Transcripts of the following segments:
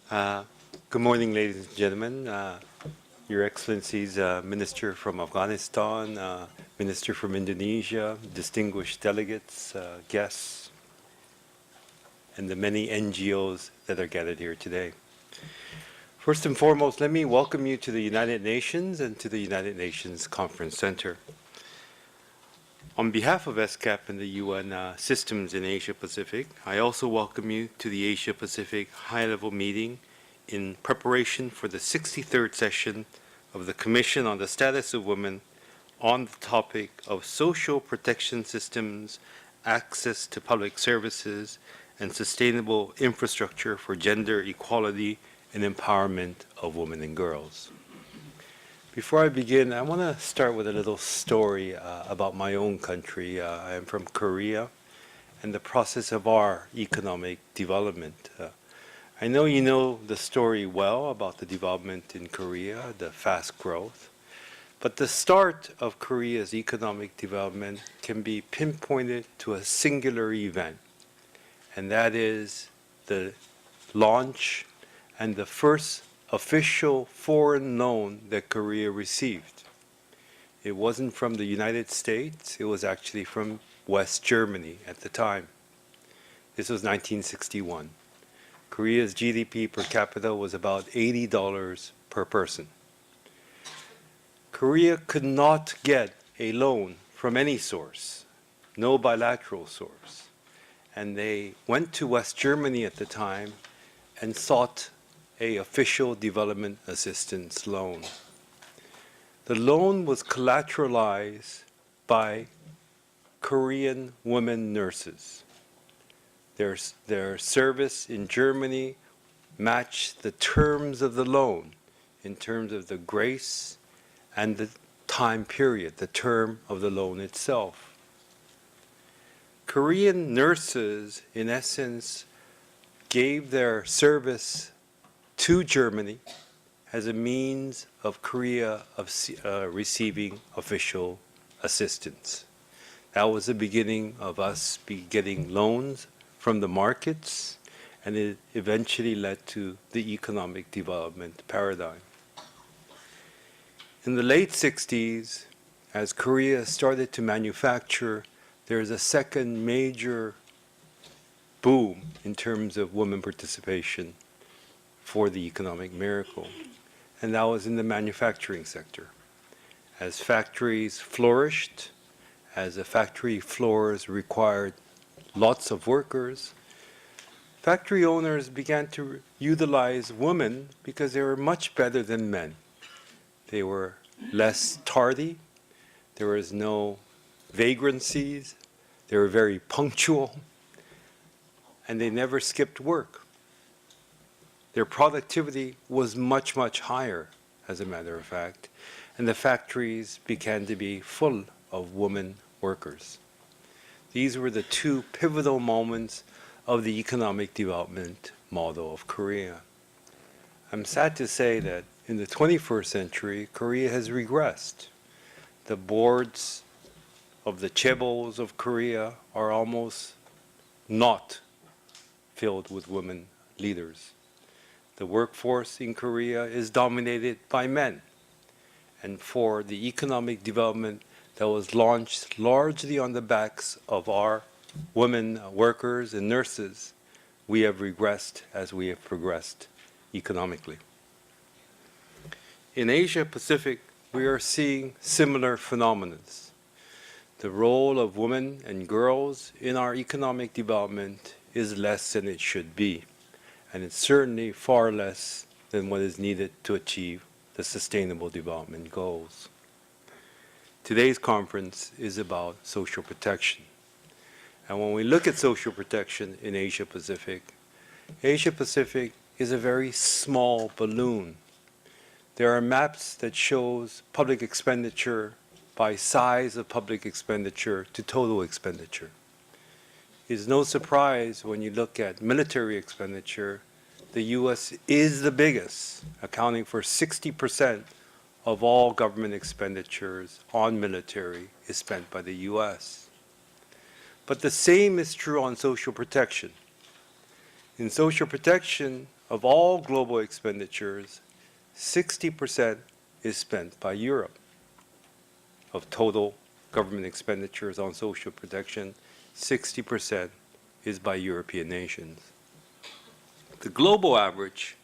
Uh, Good morning, ladies and gentlemen. Your Excellencies, Minister from Afghanistan, Minister from Indonesia, distinguished delegates, guests, and the many NGOs that are gathered here today. First and foremost, let me welcome you to the United Nations and to the United Nations Conference Center. On behalf of UNESCAP and the UN systems in Asia Pacific, I also welcome you to the Asia Pacific High-Level Meeting in preparation for the 63rd session of the Commission on the Status of Women on the topic of social protection systems, access to public services, and sustainable infrastructure for gender equality and empowerment of women and girls. Before I begin, I want to start with a little story about my own country. I am from Korea and the process of our economic development. I know you know the story well about the development in Korea, the fast growth, but the start of Korea's economic development can be pinpointed to a singular event, and that is the launch and the first official foreign loan that Korea received. It wasn't from the United States, it was actually from West Germany at the time. This was 1961. Korea's GDP per capita was about $80 per person. Korea could not get a loan from any source, no bilateral source. And they went to West Germany at the time and sought an official development assistance loan. The loan was collateralized by Korean women nurses. Their service in Germany matched the terms of the loan in terms of the grace and the time period, the term of the loan itself. Korean nurses, in essence, gave their service to Germany as a means of Korea receiving official assistance. That was the beginning of us getting loans from the markets, and it eventually led to the economic development paradigm. In the late 60s, as Korea started to manufacture, there's a second major boom in terms of women participation for the economic miracle, and that was in the manufacturing sector. As factories flourished, as the factory floors required lots of workers, factory owners began to utilize women because they were much better than men. They were less tardy, there was no vagrancies, they were very punctual, and they never skipped work. Their productivity was much, much higher, as a matter of fact, and the factories began to be full of women workers. These were the two pivotal moments of the economic development model of Korea. I'm sad to say that in the 21st century, Korea has regressed. The boards of the chaebols of Korea are almost not filled with women leaders. The workforce in Korea is dominated by men. And for the economic development that was launched largely on the backs of our women workers and nurses, we have regressed as we have progressed economically. In Asia Pacific, we are seeing similar phenomena. The role of women and girls in our economic development is less than it should be, and it's certainly far less than what is needed to achieve the Sustainable Development Goals. Today's conference is about social protection. And when we look at social protection in Asia Pacific is a very small balloon. There are maps that shows public expenditure by size of public expenditure to total expenditure. It's no surprise when you look at military expenditure, the U.S. is the biggest, accounting for 60% of all government expenditures on military is spent by the U.S. But the same is true on social protection. In social protection, of all global expenditures, 60% is spent by Europe. Of total government expenditures on social protection, 60% is by European nations. The global average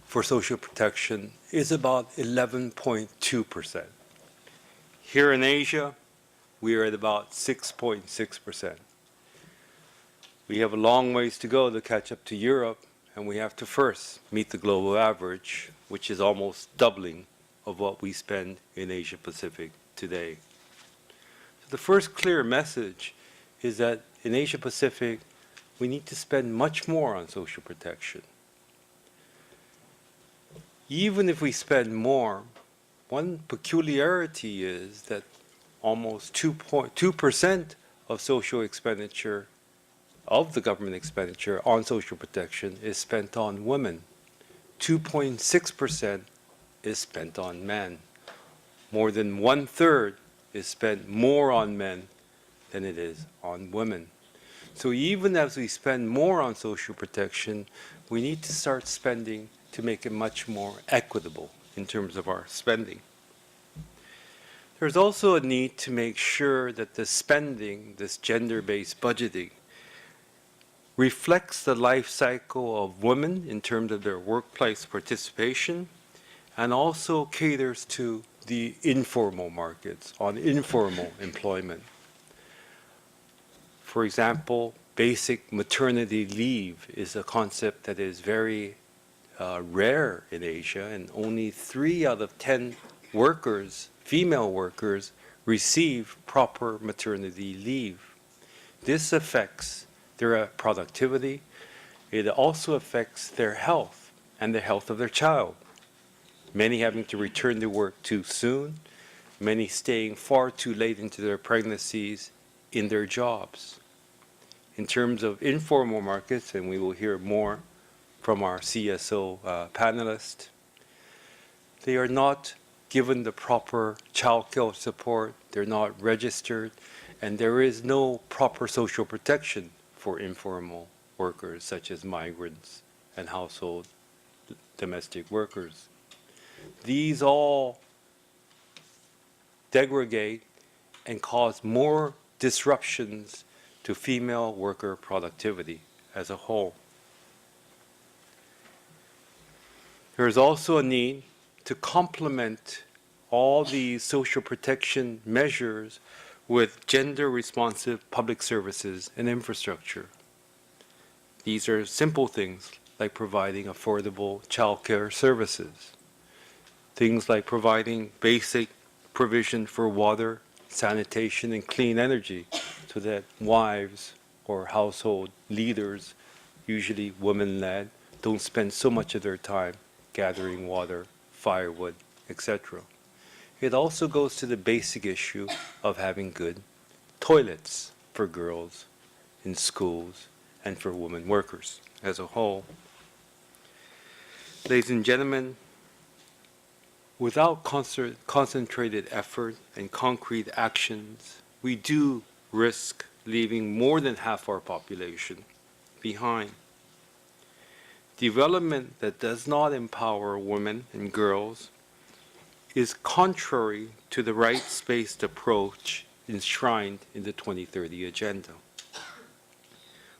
for social protection is about 11.2%. Here in Asia, we are at about 6.6%. We have a long ways to go to catch up to Europe, and we have to first meet the global average, which is almost doubling of what we spend in Asia Pacific today. So the first clear message is that in Asia Pacific, we need to spend much more on social protection. Even if we spend more, one peculiarity is that almost 2% of social expenditure, of the government expenditure on social protection, is spent on women. 2.6% is spent on men. More than 1/3 is spent more on men than it is on women. So even as we spend more on social protection, we need to start spending to make it much more equitable in terms of our spending. There's also a need to make sure that the spending, this gender-based budgeting, reflects the life cycle of women in terms of their workplace participation, and also caters to the informal markets, on informal employment. For example, basic maternity leave is a concept that is very rare in Asia, and only 3 out of 10 workers, female workers, receive proper maternity leave. This affects their productivity. It also affects their health and the health of their child. Many having to return to work too soon, many staying far too late into their pregnancies in their jobs. In terms of informal markets, and we will hear more from our CSO panelist, they are not given the proper child care support, they're not registered, and there is no proper social protection for informal workers such as migrants and household domestic workers. These all degrade and cause more disruptions to female worker productivity as a whole. There is also a need to complement all these social protection measures with gender-responsive public services and infrastructure. These are simple things like providing affordable child care services, things like providing basic provision for water, sanitation, and clean energy so that wives or household leaders, usually women-led, don't spend so much of their time gathering water, firewood, etc. It also goes to the basic issue of having good toilets for girls in schools and for women workers as a whole. Ladies and gentlemen, without concentrated effort and concrete actions, we do risk leaving more than half our population behind. Development that does not empower women and girls is contrary to the rights-based approach enshrined in the 2030 Agenda.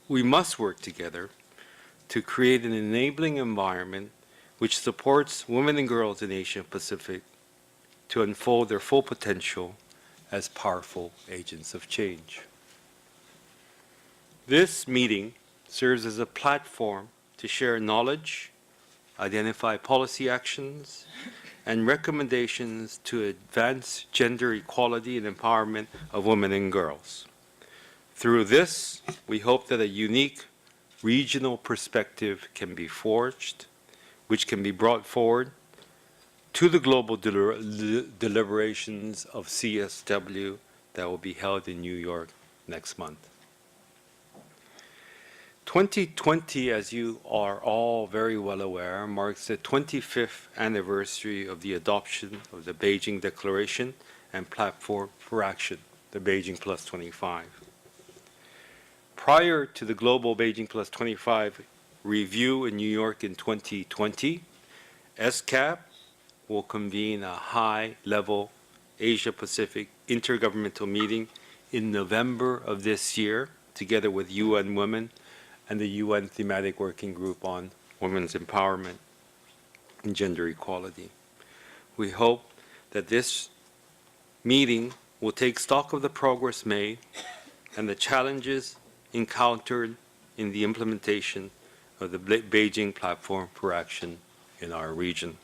We must work together to create an enabling environment which supports women and girls in Asia Pacific to unfold their full potential as powerful agents of change. This meeting serves as a platform to share knowledge, identify policy actions, and recommendations to advance gender equality and empowerment of women and girls. Through this, we hope that a unique regional perspective can be forged, which can be brought forward to the global deliberations of CSW that will be held in New York next month. 2020, as you are all very well aware, marks the 25th anniversary of the adoption of the Beijing Declaration and Platform for Action, the Beijing Plus 25. Prior to the global Beijing Plus 25 review in New York in 2020. UNESCAP will convene a high-level Asia-Pacific intergovernmental meeting in November of this year, together with UN Women and the UN Thematic Working Group on Women's Empowerment and Gender Equality. We hope that this meeting will take stock of the progress made and the challenges encountered in the implementation of the Beijing Platform for Action in our region.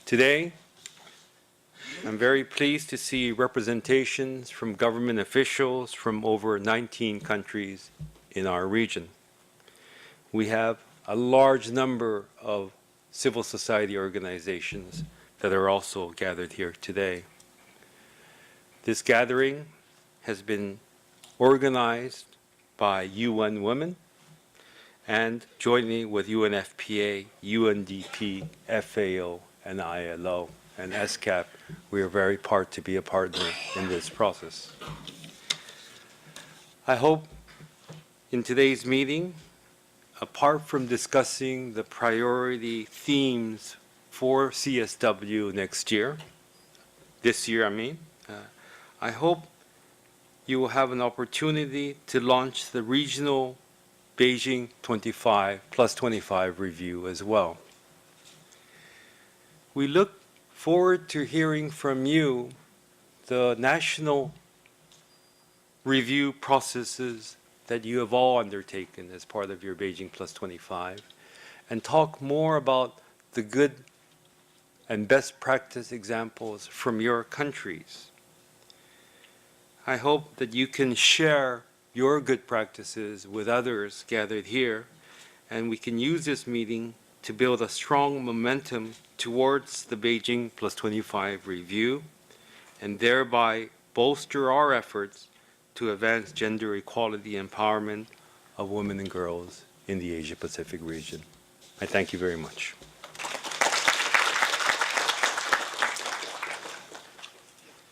Today, I'm very pleased to see representations from government officials from over 19 countries in our region. We have a large number of civil society organizations that are also gathered here today. This gathering has been organized by UN Women and jointly with UNFPA, UNDP, FAO, and ILO. And UNESCAP, we are very proud to be a partner in this process. I hope in today's meeting, apart from discussing the priority themes for CSW next year, this year I mean, I hope you will have an opportunity to launch the regional Beijing 25+25 review as well. We look forward to hearing from you the national review processes that you have all undertaken as part of your Beijing +25, and talk more about the good and best practice examples from your countries. I hope that you can share your good practices with others gathered here, and we can use this meeting to build a strong momentum towards the Beijing +25 review, and thereby bolster our efforts to advance gender equality empowerment of women and girls in the Asia-Pacific region. I thank you very much.